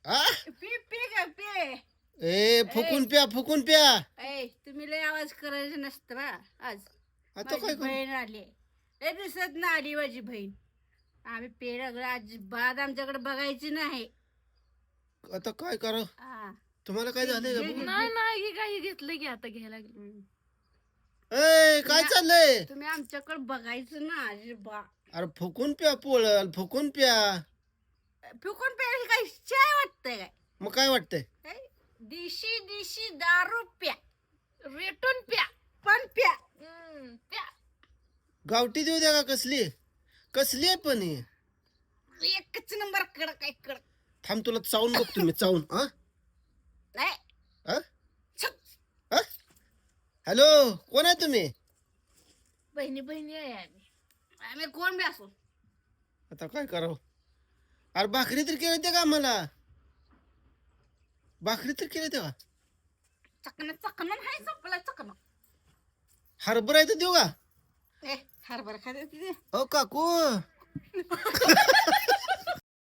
आ P P ग P. ए फुकून प्या फुकून प्या. ऐ तुम्ही लय आवाज करायचं नसतं बा. आज आता माझी काय करू? बहीण आली. लय दिसत ना आली माझी बहीण. आम्ही पेढं अजिबात आमच्याकडे बघायची नाही. आता काय करा? हा. तुम्हाला काय झालंय का? नाही नाही हे काही घेतलं की आता घ्यायला लागलं. ए काय चाललंय? तुम्ही आमच्याकडे बघायचं ना अजिबात. अरे फुकून प्या पोळल फुकून प्या. फुकून प्यायची काही चाय वाटतंय काय? मग काय वाटतंय? ऐ, दिशी दिशी दारू प्या. रेटून प्या. पण प्या. प्या. गावठी देऊ द्या का कसली? कसली आहे पण ही? एकच नंबर कडक काय कडक. थांब तुला चावून बघतो मी चावून. हा नाही हा? छक. हा? हॅलो कोण आहे तुम्ही? बहिणी बहिणी आहे आम्ही. आम्ही कोण बी असो. आता काय करावं? अरे भाकरी तर केली ते का आम्हाला? भाकरी तर केली तेव्हा. चकन चकन नाही संपला चकन. हरभरा आहे तर देऊ का? ए हरभरा खाते तिथे. ओ काकू